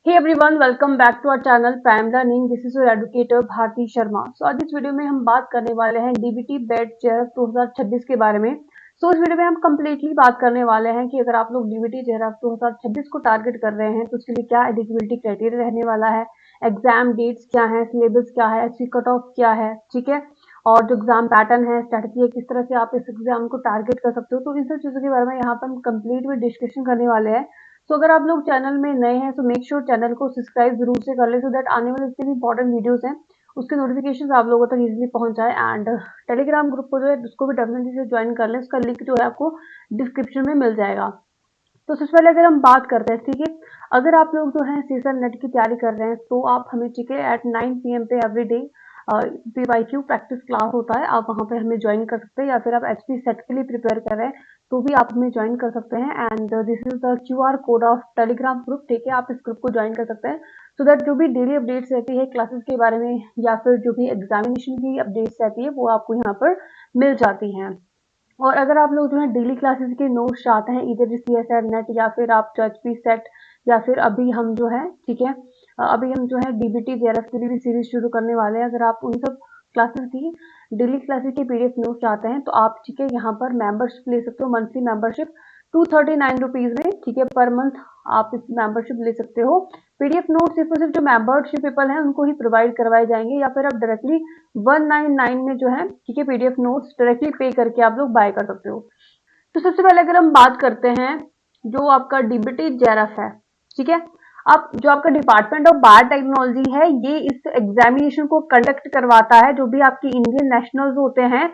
Hey everyone, welcome back to our channel Prime Learning. This is your educator Bharti Sharma. So आज इस video में हम बात करने वाले हैं डीबीटी बेड जेआरएफ 2026 के बारे में। इस वीडियो में हम कम्प्लीटली बात करने वाले हैं कि अगर आप लोग डीबीटी जेआरएफ 2026 को टारगेट कर रहे हैं तो उसके लिए क्या एलिजिबिलिटी क्राइटेरिया रहने वाला है, एग्जाम डेट्स क्या है, सिलेबस क्या है, एचपी कट ऑफ क्या है, ठीक है, और जो एग्जाम पैटर्न है, स्ट्रेटजी है, किस तरह से आप इस एग्जाम को टारगेट कर सकते हो। तो इन सब चीजों के बारे में यहाँ पर हम कंप्लीट में डिस्कशन करने वाले हैं। तो अगर आप लोग चैनल में नए हैं तो मेक श्योर चैनल को सब्सक्राइब जरूर से कर ले, सो दैट आने वाले जितने भी इंपॉर्टेंट वीडियोस हैं उसके नोटिफिकेशन आप लोगों तक इजीली पहुंच जाए। एंड टेलीग्राम ग्रुप को जो है उसको भी डेफिनेटली से ज्वाइन कर लें, उसका लिंक जो है आपको डिस्क्रिप्शन में मिल जाएगा। तो सबसे पहले अगर हम बात करते हैं, ठीक है, अगर आप लोग जो है सीजन नेट की तैयारी कर रहे हैं तो आप हमें, ठीक है, एट 9 PM पे every day PYQ practice class होता है, आप वहाँ पे हमें ज्वाइन कर सकते हैं, या फिर आप एचपी सेट के लिए प्रिपेयर कर रहे हैं तो भी आप हमें ज्वाइन कर सकते हैं। And this is the QR code of Telegram group, ठीक है, आप इस ग्रुप को ज्वाइन कर सकते हैं सो दैट जो भी डेली अपडेट्स रहती है क्लासेस के बारे में या फिर जो भी एग्जामिनेशन की अपडेट्स रहती है वो आपको यहाँ पर मिल जाती हैं। और अगर आप लोग जो है डेली क्लासेस के नोट्स चाहते हैं, इधर CSR नेट या फिर आप एचपी सेट या फिर अभी हम जो है, ठीक है, अभी हम जो है डीबीटी जेआरएफ के लिए भी सीरीज शुरू करने वाले हैं। अगर आप उन सब क्लासेस की डेली क्लासेस के PDF नोट चाहते हैं तो आप, ठीक है, यहाँ पर मेंबरशिप ले सकते हो, मंथली मेंबरशिप 239 रुपीज में, ठीक है, पर मंथ आप इस मेंबरशिप ले सकते हो। PDF नोट सिर्फ और सिर्फ जो मेंबरशिप पीपल हैं उनको ही प्रोवाइड करवाए जाएंगे, या फिर आप डायरेक्टली 199 में जो है, ठीक है, PDF नोट्स डायरेक्टली पे करके आप लोग बाय कर सकते हो। तो सबसे पहले अगर हम बात करते हैं जो आपका डीबीटी जेआरएफ है, ठीक है, अब जो आपका डिपार्टमेंट ऑफ बायोटेक्नोलॉजी है ये इस एग्जामिनेशन को कंडक्ट करवाता है, जो भी आपकी इंडियन नेशनल्स होते हैं,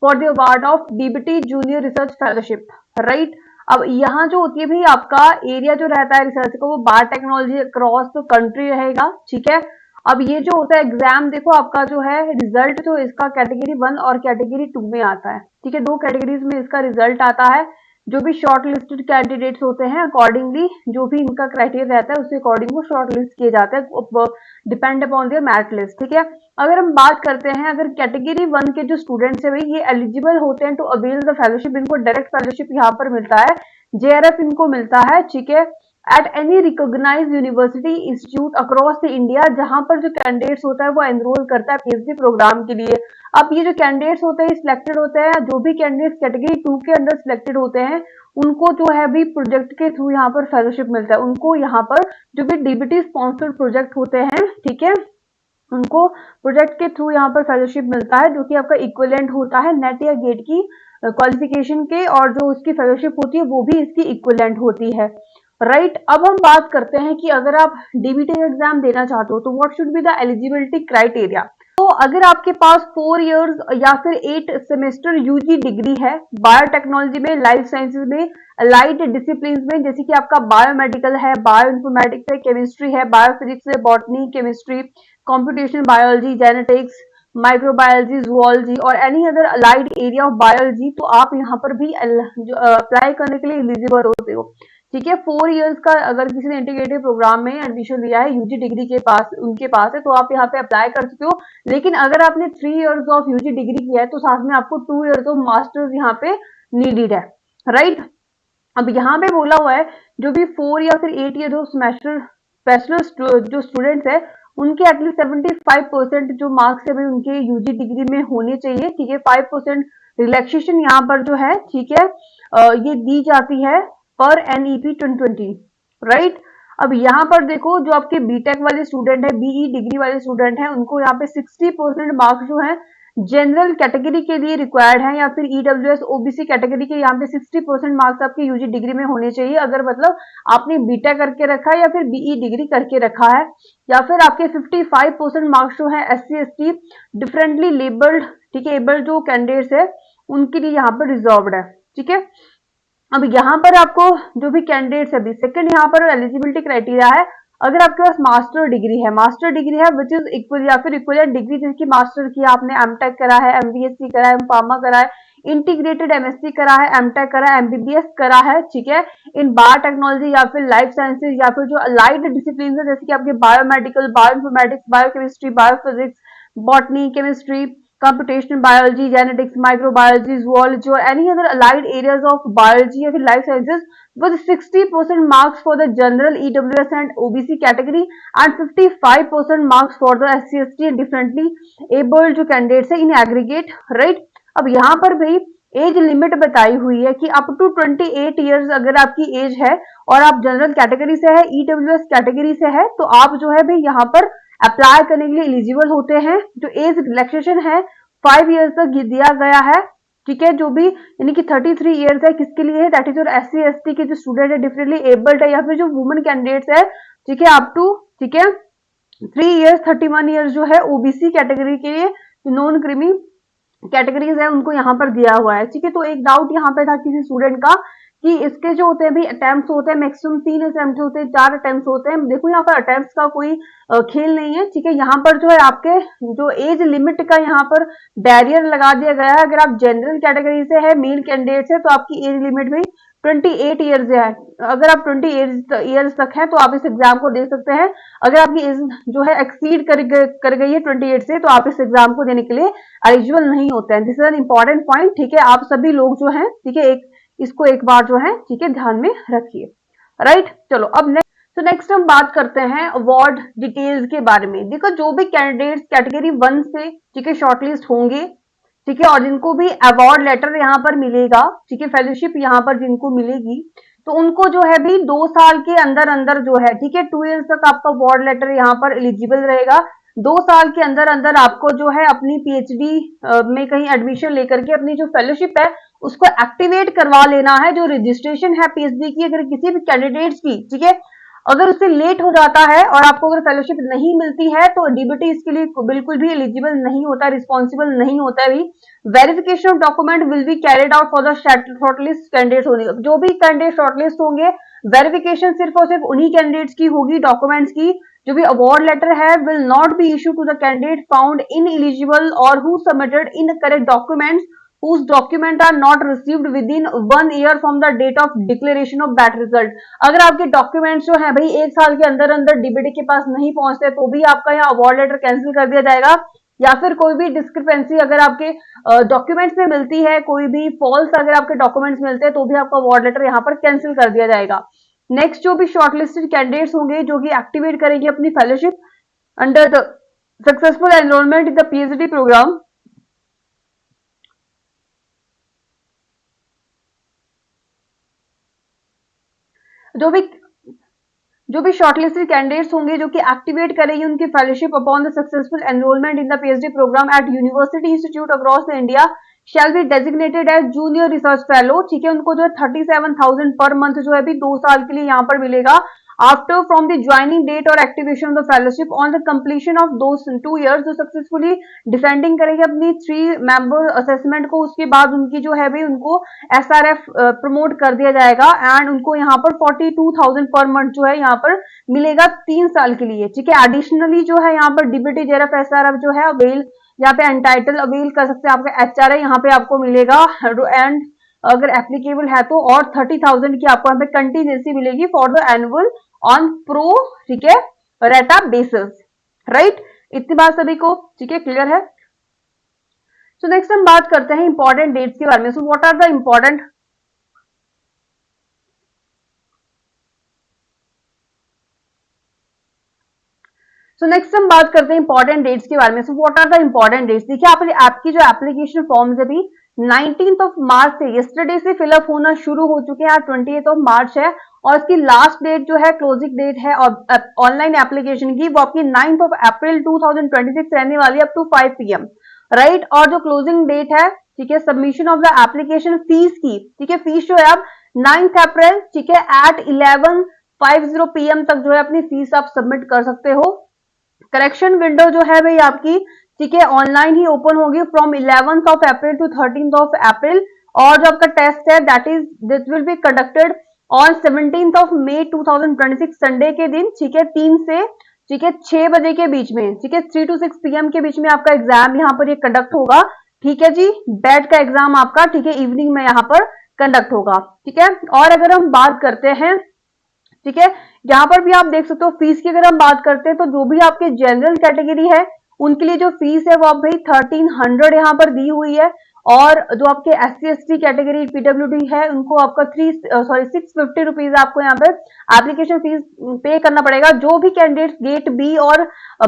for the award of DBT junior research fellowship, right. अब यहाँ जो होती है भाई आपका एरिया जो रहता है रिसर्च का वो बायोटेक्नोलॉजी अक्रॉस द कंट्री रहेगा, ठीक है। अब ये जो होता है एग्जाम, देखो आपका जो है रिजल्ट जो इसका कैटेगरी 1 और कैटेगरी 2 में आता है, ठीक है, दो कैटेगरीज में इसका रिजल्ट आता है। जो भी शॉर्ट लिस्टेड कैंडिडेट्स होते हैं अकॉर्डिंगली जो भी इनका क्राइटेरिया रहता है उसके अकॉर्डिंग वो शॉर्ट लिस्ट किए जाते हैं, depend upon their merit list, ठीक है। अगर हम बात करते हैं, अगर कैटेगरी 1 के जो स्टूडेंट्स है भाई ये एलिजिबल होते हैं टू अवेल द फेलोशिप, इनको डायरेक्ट फेलोशिप यहाँ पर मिलता है, जेआरएफ इनको मिलता है, ठीक है, at any recognised university institute across the India, जहां पर जो कैंडिडेट्स होता है वो एनरोल करता है पीएचडी प्रोग्राम के लिए। अब ये जो कैंडिडेट्स होते हैं सिलेक्टेड होते हैं, जो भी कैंडिडेट्स कैटेगरी 2 के अंदर सिलेक्टेड होते हैं उनको जो है भी प्रोजेक्ट के थ्रू यहाँ पर फेलोशिप मिलता है, उनको यहाँ पर जो भी डीबीटी स्पॉन्सर्ड प्रोजेक्ट होते हैं, ठीक है, उनको प्रोजेक्ट के थ्रू यहाँ पर फेलोशिप मिलता है, जो कि आपका इक्विवेलेंट होता है नेट या गेट की क्वालिफिकेशन के, और जो उसकी फेलोशिप होती है वो भी इसकी इक्विवेलेंट होती है, राइट। अब हम बात करते हैं कि अगर आप डीबीटी एग्जाम देना चाहते हो तो what should be the eligibility criteria. तो अगर आपके पास 4 इयर्स या फिर 8 सेमेस्टर यूजी डिग्री है बायोटेक्नोलॉजी में, लाइफ साइंसेज में, अलाइड डिसिप्लिन में, जैसे कि आपका बायोमेडिकल है, बायो इन्फॉर्मेटिक्स है, केमिस्ट्री है, बायोफिजिक्स है, botany, chemistry, computation biology, genetics, microbiology, zoology और any other allied area of biology, तो आप यहाँ पर भी अप्लाई करने के लिए एलिजिबल होते हो, ठीक है। 4 इयर्स का अगर किसी ने इंटीग्रेटेड प्रोग्राम में एडमिशन लिया है यूजी डिग्री के पास उनके पास है तो आप यहाँ पे अप्लाई कर सकते हो। लेकिन अगर आपने 3 इयर्स ऑफ यूजी डिग्री किया है तो साथ में आपको 2 इयर्स ऑफ मास्टर्स यहाँ पे नीडेड है, राइट। अब यहाँ पे बोला हुआ है जो भी 4 या फिर 8 ईयर ऑफ सेमेस्टर बैचलर जो स्टूडेंट्स है उनके एटलीस्ट 75% जो मार्क्स है भाई उनके यूजी डिग्री में होने चाहिए, ठीक है। 5% रिलैक्सेशन यहाँ पर जो है, ठीक है, ये दी जाती है पर NEP 2020, राइट। अब यहाँ पर देखो जो आपके बीटेक वाले स्टूडेंट है, बीई डिग्री वाले स्टूडेंट है, उनको यहाँ पे 60% मार्क्स जो है जनरल कैटेगरी के लिए रिक्वायर्ड है, या फिर EWS OBC कैटेगरी के यहाँ पे 60% मार्क्स आपके यूजी डिग्री में होने चाहिए, अगर मतलब आपने बीटेक करके रखा है या फिर बीई डिग्री करके रखा है, या फिर आपके 55% मार्क्स जो है SC ST डिफरेंटली लेबल्ड, ठीक है, एबल्ड जो कैंडिडेट्स है उनके लिए यहाँ पर रिजर्व्ड है, ठीक है। अब यहाँ पर आपको जो भी कैंडिडेट्स है, सेकंड यहाँ पर एलिजिबिलिटी क्राइटेरिया है, अगर आपके पास मास्टर डिग्री है विच इज इक्वल या फिर इक्वलेंट डिग्री जिसकी मास्टर किया आपने, एमटेक करा है, MBSc करा है, फार्मा करा है, इंटीग्रेटेड MSc करा है, एमटेक करा है, MBBS करा है, ठीक है, इन बायोटेक्नोलॉजी या फिर लाइफ साइंसेज या फिर जो अलाइड डिसिप्लिन है जैसे कि आपके biomedical, bioinformatics, biochemistry, biophysics, botany, chemistry, computational biology, genetics, microbiology, zoology or any other allied areas of biology या फिर life sciences with 60% marks for the general EWS and OBC category and 55% marks for the SC, ST and differently abled जो candidates है in aggregate, right? अब यहाँ पर भाई age limit बताई हुई है कि अप टू 28 ईयर्स अगर आपकी एज है और आप जनरल कैटेगरी से है, ईडब्ल्यूएस कैटेगरी से है, तो आप जो है भाई यहाँ पर अप्लाई करने के लिए एलिजिबल होते हैं। जो एज रिलैक्सेशन है 5 ईयर्स तक दिया गया है, ठीक है, जो भी यानी कि 33 ईयर्स है किसके लिए है, दैट इज और SC ST के जो स्टूडेंट है, डिफरेंटली एबल्ड है या फिर जो वुमेन कैंडिडेट्स है, ठीक है, अप टू, ठीक है, 3 ईयर्स 31 ईयर्स जो है ओबीसी कैटेगरी के लिए नॉन क्रीमी कैटेगरीज है उनको यहाँ पर दिया हुआ है, ठीक है। तो एक डाउट यहाँ पे था किसी स्टूडेंट का कि इसके जो होते हैं भी अटेम्प्ट होते हैं मैक्सिमम 3 अटेम्प्ट होते हैं, 4 अटेम्प्ट होते हैं। देखो यहाँ पर अटेम्प्ट का कोई खेल नहीं है, ठीक है। यहाँ पर जो है आपके जो एज लिमिट का यहाँ पर बैरियर लगा दिया गया है। अगर आप जनरल कैटेगरी से है, मेल कैंडिडेट है, तो आपकी एज लिमिट भी 28 ईयर्स है। अगर आप 28 ईयर्स तक है तो आप इस एग्जाम को दे सकते हैं। अगर आपकी एज जो है एक्सीड कर गई है 28 से, तो आप इस एग्जाम को देने के लिए एलिजिबल नहीं होते हैं। This is an important point, ठीक है। आप सभी लोग जो हैं, ठीक है, इसको एक बार जो है, ठीक है, ध्यान में रखिए, राइट। चलो अब नेक्स्ट हम बात करते हैं अवार्ड डिटेल्स के बारे में। देखो जो भी कैंडिडेट्स कैटेगरी 1 से, ठीक है, शॉर्टलिस्ट होंगे, ठीक है, और जिनको भी अवार्ड लेटर यहाँ पर मिलेगा, ठीक है, फेलोशिप यहाँ पर जिनको मिलेगी, तो उनको जो है भी 2 साल के अंदर अंदर जो है, ठीक है, 2 ईयर्स तक आपका अवार्ड लेटर यहाँ पर एलिजिबल रहेगा। 2 साल के अंदर अंदर आपको जो है अपनी पीएचडी में कहीं एडमिशन लेकर के अपनी जो फेलोशिप है उसको एक्टिवेट करवा लेना है। जो रजिस्ट्रेशन है पीएचडी की अगर किसी भी कैंडिडेट्स की, ठीक है, अगर उससे लेट हो जाता है और आपको अगर फेलोशिप नहीं मिलती है तो डीबीटी इसके लिए बिल्कुल भी एलिजिबल नहीं होता, रिस्पॉन्सिबल नहीं होता है। Verification of document will be carried out for the shortlist candidates होंगे। जो भी कैंडिडेट शॉर्टलिस्ट होंगे वेरिफिकेशन सिर्फ और सिर्फ उन्हीं कैंडिडेट्स की होगी, डॉक्यूमेंट्स की। जो भी अवार्ड लेटर है will not be issue to the candidate found ineligible और who submitted incorrect documents whose document are not received within 1 year from the date of declaration of that result। अगर आपके documents जो है भाई 1 साल के अंदर अंदर डीबीटी के पास नहीं पहुंचते तो भी आपका यहाँ अवार्ड लेटर कैंसिल कर दिया जाएगा। या फिर कोई भी डिस्क्रिपेंसी अगर आपके डॉक्यूमेंट्स में मिलती है, कोई भी फॉल्स अगर आपके डॉक्यूमेंट्स मिलते हैं तो भी आपका अवार्ड लेटर यहाँ पर कैंसिल कर दिया जाएगा। नेक्स्ट जो भी शॉर्टलिस्टेड कैंडिडेट्स होंगे जो कि एक्टिवेट करेंगे अपनी fellowship under the successful enrolment in the PhD programme, जो भी शॉर्टलिस्टेड कैंडिडेट्स होंगे जो कि एक्टिवेट करेंगे उनकी fellowship upon the successful enrolment in the PhD programme at university institute across the India shall be designated as junior research fellow, ठीक है। उनको जो है 37,000 पर मंथ जो है भी 2 साल के लिए यहाँ पर मिलेगा। After from the joining date or activation of the fellowship on the completion of those 2 years जो सक्सेसफुली डिफेंडिंग करेंगे अपनी 3 मेंबर असेसमेंट को, उसके बाद उनकी जो है भाई उनको SRF प्रमोट कर दिया जाएगा एंड उनको यहाँ पर 42,000 पर मंथ जो है यहाँ पर मिलेगा 3 साल के लिए, ठीक है। एडिशनली जो है यहाँ पर डीबीटी जेआरएफ SRF जो है अवेल यहाँ पे एंटाइटल अवेल कर सकते हैं। आपका HRI यहाँ पे आपको मिलेगा एंड अगर एप्लीकेबल है तो, और 30,000 की आपको यहाँ पे कंटीजेंसी मिलेगी for the annual on pro, ठीक है, रेटा बेसिस, राइट। इतनी बात सभी को, ठीक है, क्लियर है। सो नेक्स्ट हम बात करते हैं इंपॉर्टेंट डेट्स के बारे में। So what are the important next हम बात करते हैं इंपॉर्टेंट डेट्स के बारे में। So what are the important dates, देखिए आपकी जो एप्लीकेशन फॉर्म्स है भी 19th ऑफ मार्च से यस्टरडे से फिलअप होना शुरू हो चुके हैं। आज 28th ऑफ मार्च है और इसकी लास्ट डेट जो है क्लोजिंग डेट है और ऑनलाइन एप्लीकेशन की वो आपकी 9th ऑफ अप्रैल 2026 रहने वाली अप टू 5 PM, राइट। और जो क्लोजिंग डेट है, ठीक है, submission of the application fees की, ठीक है, फीस जो है अब 9th अप्रैल, ठीक है, एट 11:50 PM तक जो है अपनी फीस आप सबमिट कर सकते हो। करेक्शन विंडो जो है भाई आपकी, ठीक है, ऑनलाइन ही ओपन होगी from 11th of April to 13th of April. और जो आपका टेस्ट है this will be conducted on 17th of May 2026 Sunday के दिन, ठीक है, 3 से, ठीक है, 6 बजे के बीच में, ठीक है, 3 to 6 PM के बीच में आपका एग्जाम यहाँ पर ये कंडक्ट होगा, ठीक है जी। बैट का एग्जाम आपका, ठीक है, इवनिंग में यहाँ पर कंडक्ट होगा, ठीक है। और अगर हम बात करते हैं, ठीक है, यहाँ पर भी आप देख सकते हो फीस की अगर हम बात करते हैं तो जो भी आपके जनरल कैटेगरी है उनके लिए जो फीस है वो आप भाई 1300 यहाँ पर दी हुई है। और जो आपके SC/ST कैटेगरी PWD है उनको आपका 650 रुपीज आपको यहाँ पे एप्लीकेशन फीस पे करना पड़ेगा। जो भी कैंडिडेट गेट बी और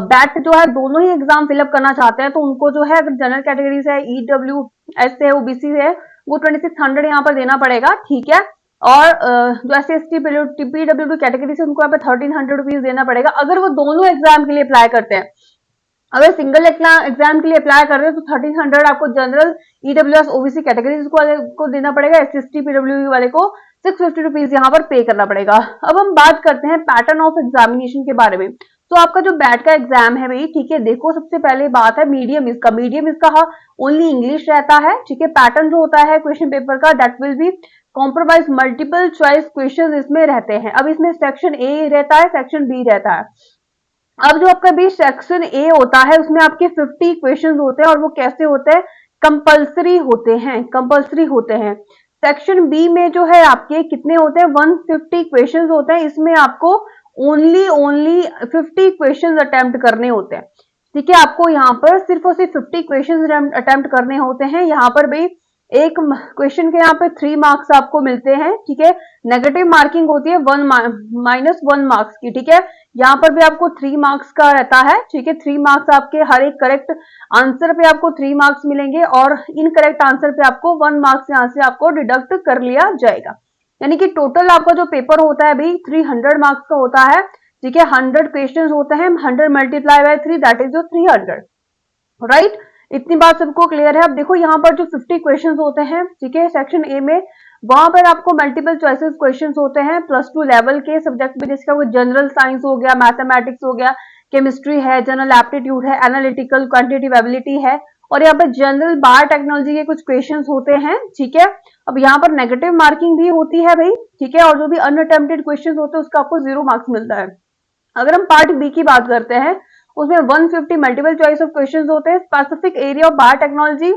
बैट जो है दोनों ही एग्जाम फिलअप करना चाहते हैं तो उनको जो है अगर जनरल कैटेगरी से है, EWS से है, OBC से है, वो 2600 यहाँ पर देना पड़ेगा, ठीक है। और जो SC/ST PWD कैटेगरी से उनको यहाँ पे 1300 रुपीज देना पड़ेगा अगर वो दोनों एग्जाम के लिए अप्लाई करते हैं। अगर सिंगल एग्जाम के लिए अप्लाई कर रहे हो तो 1300 आपको जनरल EWS OBC कैटेगरीज को देना पड़ेगा। SC/ST PWD वाले को 650 रुपीज यहाँ पर पे करना पड़ेगा। अब हम बात करते हैं पैटर्न ऑफ एग्जामिनेशन के बारे में। तो आपका जो बैट का एग्जाम है भाई, ठीक है, देखो सबसे पहले बात है मीडियम इसका ओनली इंग्लिश रहता है, ठीक है। पैटर्न जो होता है क्वेश्चन पेपर का that will be compromise multiple choice question इसमें रहते हैं। अब इसमें सेक्शन ए रहता है, सेक्शन बी रहता है। अब जो आपका भी सेक्शन ए होता है उसमें आपके 50 क्वेश्चंस होते हैं और वो कैसे होते हैं, कंपल्सरी होते हैं। सेक्शन बी में जो है आपके कितने होते हैं, 150 क्वेश्चंस होते हैं। इसमें आपको ओनली 50 क्वेश्चंस अटेम्प्ट करने होते हैं, ठीक है। आपको यहाँ पर सिर्फ और सिर्फ 50 क्वेश्चंस अटेम्प्ट करने होते हैं। यहाँ पर भी एक क्वेश्चन के यहाँ पे 3 मार्क्स आपको मिलते हैं, ठीक है। नेगेटिव मार्किंग होती है -1 मार्क्स की, ठीक है। यहाँ पर भी आपको 3 मार्क्स का रहता है, ठीक है। 3 मार्क्स आपके हर एक करेक्ट आंसर पे आपको 3 मार्क्स मिलेंगे और इनकरेक्ट आंसर पे आपको 1 मार्क्स यहाँ से आपको डिडक्ट कर लिया जाएगा। यानी कि टोटल आपका जो पेपर होता है भाई 300 मार्क्स का होता है, ठीक है। 100 क्वेश्चन होते हैं, 100 multiply by 3 that is 300, right. इतनी बात सबको क्लियर है। अब देखो यहाँ पर जो 50 क्वेश्चंस होते हैं, ठीक है, सेक्शन ए में, वहां पर आपको मल्टीपल चॉइसेस क्वेश्चंस होते हैं +2 लेवल के सब्जेक्ट में, जिसका वो जनरल साइंस हो गया, मैथमेटिक्स हो गया, केमिस्ट्री है, जनरल एप्टीट्यूड है, एनालिटिकल क्वांटिटेटिव एबिलिटी है, और यहाँ पर जनरल बायोटेक्नोलॉजी के कुछ क्वेश्चंस होते हैं, ठीक है। अब यहाँ पर नेगेटिव मार्किंग भी होती है भाई, ठीक है, और जो भी अनअटेम्प्टेड क्वेश्चंस होते हैं उसका आपको 0 मार्क्स मिलता है। अगर हम पार्ट बी की बात करते हैं उसमें 150 मल्टीपल चॉइस ऑफ क्वेश्चंस होते हैं। स्पेसिफिक एरिया ऑफ बायोटेक्नोलॉजी,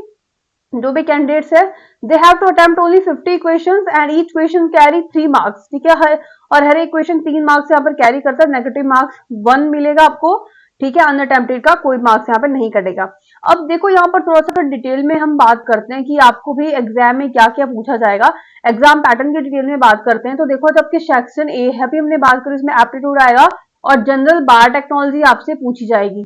जो भी कैंडिडेट्स है they have to attempt only 50 questions and each question carry 3 marks, ठीक है। और हर एक क्वेश्चन 3 मार्क्स यहाँ पर कैरी करता है। नेगेटिव मार्क्स 1 मिलेगा आपको, ठीक है। अनअटेम्प्टेड का कोई मार्क्स यहाँ पर नहीं कटेगा। अब देखो यहाँ पर थोड़ा सा डिटेल में हम बात करते हैं कि आपको भी एग्जाम में क्या क्या पूछा जाएगा। एग्जाम पैटर्न की डिटेल में बात करते हैं। तो देखो जबकि सेक्शन ए है, अभी हमने बात करी, इसमें एप्टीट्यूड आएगा और जनरल बायोटेक्नोलॉजी आपसे पूछी जाएगी,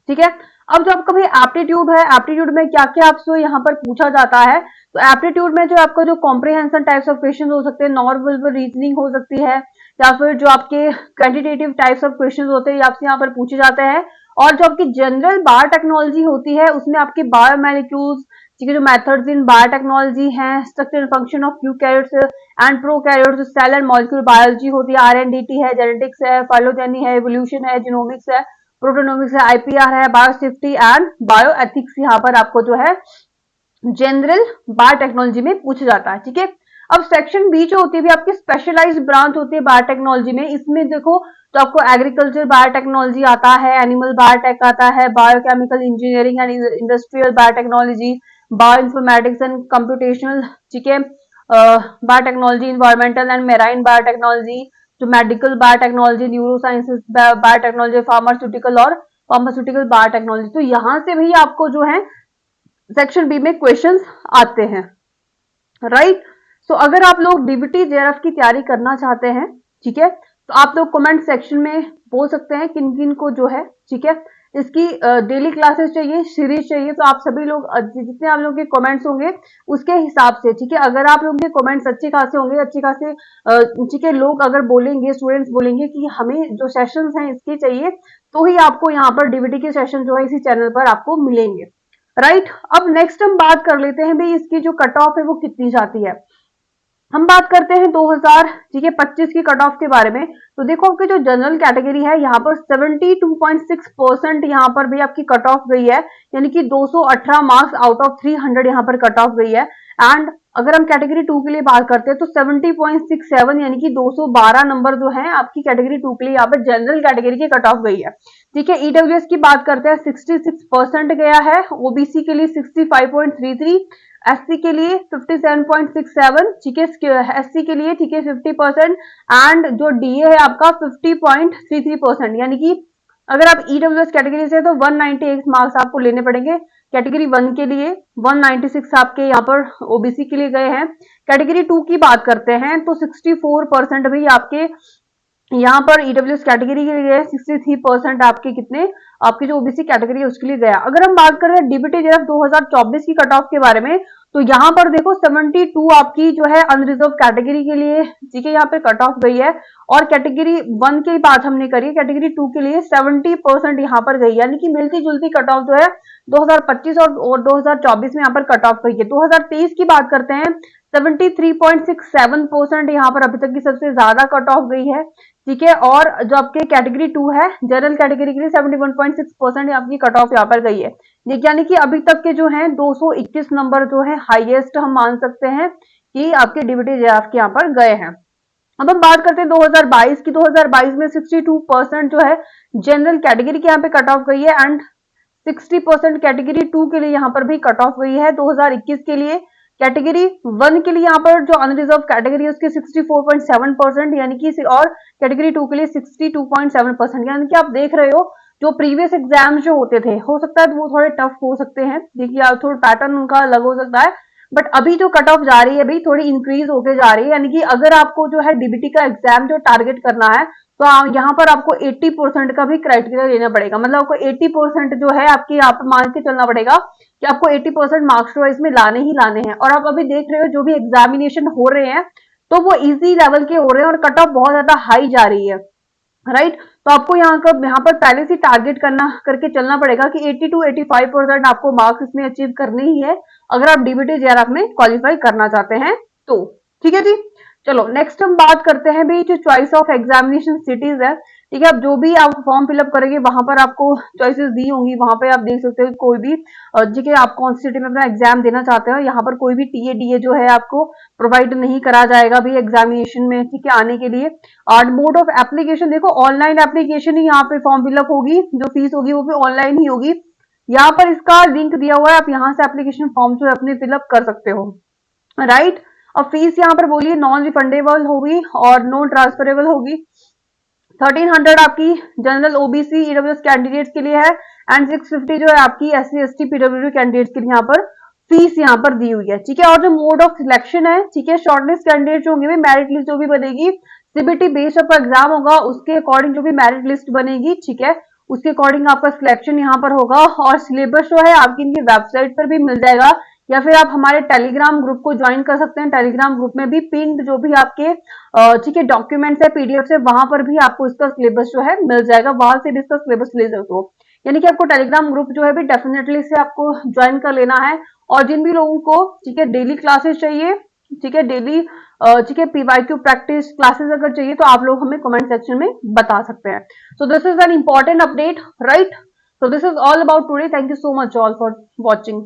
ठीक है। अब जो आपका भाई एप्टीट्यूड है, एप्टीट्यूड में क्या क्या आपसे यहाँ पर पूछा जाता है। तो एप्टीट्यूड में जो आपका जो कॉम्प्रिहेंशन टाइप्स ऑफ क्वेश्चन हो सकते हैं, नॉर्मल रीजनिंग हो सकती है, या फिर जो आपके क्वांटिटेटिव टाइप्स ऑफ क्वेश्चन होते हैं आपसे यहाँ पर पूछे जाते हैं। और जो आपकी जनरल बायोटेक्नोलॉजी होती है उसमें आपके बायोमोलिक्यूल्स, ठीक है, जो मेथड्स इन बायोटेक्नोलॉजी हैं, structure and function of eukaryotes and prokaryotes, cell and molecule biology होती है, R&DT है, जेनेटिक्स है, फाइलोजेनी है, इवोल्यूशन है, जीनोमिक्स है, प्रोटोनोमिक्स है, IPR है, बायोसेफ्टी एंड बायोएथिक्स यहाँ पर आपको जो है जनरल बायोटेक्नोलॉजी में पूछा जाता है, ठीक है। अब सेक्शन बी जो होती है आपकी स्पेशलाइज्ड ब्रांच होती है बायोटेक्नोलॉजी में। इसमें देखो तो आपको एग्रीकल्चर बायोटेक्नोलॉजी आता है, एनिमल बायोटेक आता है, biochemical engineering and industrial biotechnology, bioinformatics and computational, ठीक है, biotechnology, environmental and marine biotechnology, जो medical biotechnology, neuro sciences biotechnology, pharmaceutical और फार्मास्यूटिकल बायोटेक्नोलॉजी। तो यहाँ से भी आपको जो है सेक्शन बी में क्वेश्चंस आते हैं, राइट। सो अगर आप लोग डीबीटी जेआरएफ की तैयारी करना चाहते हैं, ठीक है, तो आप लोग कमेंट सेक्शन में बोल सकते हैं किन किन को जो है, ठीक है, इसकी डेली क्लासेस चाहिए, सीरीज चाहिए। तो आप सभी लोग जितने आप लोगों के कमेंट्स होंगे उसके हिसाब से, ठीक है, अगर आप लोगों के कमेंट्स अच्छे खासे होंगे, अच्छे खासे, ठीक है, लोग अगर बोलेंगे, स्टूडेंट्स बोलेंगे कि हमें जो सेशंस हैं इसके चाहिए, तो ही आपको यहाँ पर डीबीटी के सेशन जो है इसी चैनल पर आपको मिलेंगे, राइट। अब नेक्स्ट हम बात कर लेते हैं भाई इसकी जो कट ऑफ है वो कितनी जाती है। हम बात करते हैं 2025 की कट ऑफ के बारे में। तो देखो आपकी जो जनरल कैटेगरी है यहाँ पर 72.6% यहाँ पर भी आपकी कट ऑफ गई है, यानी कि 218 मार्क्स आउट ऑफ 300 यहाँ पर कट ऑफ गई है। एंड अगर हम कैटेगरी 2 के लिए बात करते हैं तो 70.67 यानी कि 212 नंबर जो है आपकी कैटेगरी 2 के लिए यहाँ पर जनरल कैटेगरी की कट ऑफ गई है, ठीक है। ईडब्ल्यूएस की बात करते हैं 66% गया है, ओबीसी के लिए 65.33, एससी के लिए 57.67, ठीक है, एससी के लिए, ठीक है, 50%, एंड जो डीए है आपका 50.33%, यानी कि अगर आप ईडब्ल्यूएस कैटेगरी से तो 198 मार्क्स आपको लेने पड़ेंगे। कैटेगरी 1 के लिए 196 आपके यहाँ पर ओबीसी के लिए गए हैं। कैटेगरी 2 की बात करते हैं तो 64% भी आपके यहाँ पर ईडब्ल्यूएस कैटेगरी के लिए 63% आपके कितने आपकी जो ओबीसी कैटेगरी है उसके लिए गया। अगर हम बात करें डीबीटी जेआरएफ 2024 की कट ऑफ के बारे में तो यहाँ पर देखो 72 आपकी जो है अनरिजर्व कैटेगरी के लिए ठीक है यहाँ पे कट ऑफ गई है। और कैटेगरी 1 की बात हमने करी, कैटेगरी 2 के लिए 70% यहाँ पर गई, यानी कि मिलती जुलती कट ऑफ जो है 2025 और 2024 में यहाँ पर कट ऑफ गई है। 2023 की बात करते हैं 73.67% यहाँ पर अभी तक की सबसे ज्यादा कट ऑफ गई है, ठीक है। और जो आपके कैटेगरी 2 है जनरल कैटेगरी के लिए 71.6% आपकी कट ऑफ यहाँ पर गई है, यानी कि अभी तक के जो है 221 नंबर जो है हाईएस्ट हम मान सकते हैं कि आपके डीबीटी जेआरएफ के यहाँ पर गए हैं। अब हम बात करते हैं 2022 की। 2022 में 62% जो है जनरल कैटेगरी के यहाँ पे कट ऑफ गई है एंड 60% कैटेगरी 2 के लिए यहाँ पर भी कट ऑफ गई है। 2021 के लिए कैटेगरी 1 के लिए यहाँ पर जो अनरिजर्व कैटेगरी है उसके 64.7% यानी कि और कैटेगरी 2 के लिए 62.7%, यानी कि आप देख रहे हो जो प्रीवियस एग्जाम जो होते थे हो सकता है वो थोड़े टफ हो सकते हैं, देखिए थोड़ा पैटर्न उनका अलग हो सकता है, बट अभी जो कट ऑफ जा रही है भाई थोड़ी इंक्रीज होके जा रही है, यानी कि अगर आपको जो है डीबीटी का एग्जाम जो टारगेट करना है तो यहाँ पर आपको 80% का भी क्राइटेरिया लेना पड़ेगा, मतलब आपको 80% जो है आपके यहाँ पर मान के चलना पड़ेगा कि आपको 80% मार्क्स वाइज में लाने ही लाने हैं। और आप अभी देख रहे हो जो भी एग्जामिनेशन हो रहे हैं तो वो इजी लेवल के हो रहे हैं और कट ऑफ बहुत ज्यादा हाई जा रही है, राइट। तो आपको यहाँ पर पहले से टारगेट करके चलना पड़ेगा कि 80 to 85% आपको मार्क्स इसमें अचीव करने ही है अगर आप डीबीटी जेआरएफ में क्वालिफाई करना चाहते हैं तो, ठीक है जी। चलो नेक्स्ट हम बात करते हैं भाई जो चॉइस ऑफ एग्जामिनेशन सिटीज है, ठीक है। अब जो भी आप फॉर्म फिलअप करेंगे वहां पर आपको चॉइसेस दी होंगी, वहां पे आप देख सकते हो कोई भी ठीक है आप कौन सी सिटी में अपना एग्जाम देना चाहते हो, यहाँ पर कोई भी टीए जो है आपको प्रोवाइड नहीं करा जाएगा भी एग्जामिनेशन में, ठीक है, आने के लिए। और मोड ऑफ एप्लीकेशन देखो ऑनलाइन एप्लीकेशन ही यहाँ पे फॉर्म फिलअप होगी, जो फीस होगी वो भी ऑनलाइन ही होगी। यहाँ पर इसका लिंक दिया हुआ है, आप यहाँ से एप्लीकेशन फॉर्म जो है अपने फिलअप कर सकते हो, राइट। और फीस यहाँ पर बोलिए नॉन रिफंडेबल होगी और नॉन ट्रांसफरेबल होगी। 1300 आपकी जनरल ओबीसी ईडब्ल्यूएस कैंडिडेट्स के लिए है एंड 650 जो है आपकी एससी एसटी पीडब्ल्यूडी कैंडिडेट्स के लिए यहाँ पर फीस यहाँ पर दी हुई है, ठीक है। और जो मोड ऑफ सिलेक्शन है, ठीक है, शॉर्टलिस्ट कैंडिडेट जो होंगे मेरिट लिस्ट जो भी बनेगी सीबीटी बेस्ड आपका एग्जाम होगा उसके अकॉर्डिंग जो भी मेरिट लिस्ट बनेगी, ठीक है, उसके अकॉर्डिंग आपका सिलेक्शन यहाँ पर होगा। और सिलेबस जो है आपकी इनकी वेबसाइट पर भी मिल जाएगा या फिर आप हमारे टेलीग्राम ग्रुप को ज्वाइन कर सकते हैं। टेलीग्राम ग्रुप में भी पिंड जो भी आपके ठीक है डॉक्यूमेंट्स है पीडीएफ से वहां पर भी आपको इसका सिलेबस जो है मिल जाएगा, वहां से भी इसका सिलेबस ले सकते हो। यानी कि आपको टेलीग्राम ग्रुप जो है भी डेफिनेटली से आपको ज्वाइन कर लेना है। और जिन भी लोगों को ठीक है डेली क्लासेस चाहिए, ठीक है डेली ठीक है पीवाईक्यू प्रैक्टिस क्लासेस अगर चाहिए तो आप लोग हमें कमेंट सेक्शन में बता सकते हैं। So this is an important update, right. So this is all about today, thank you so much all for watching.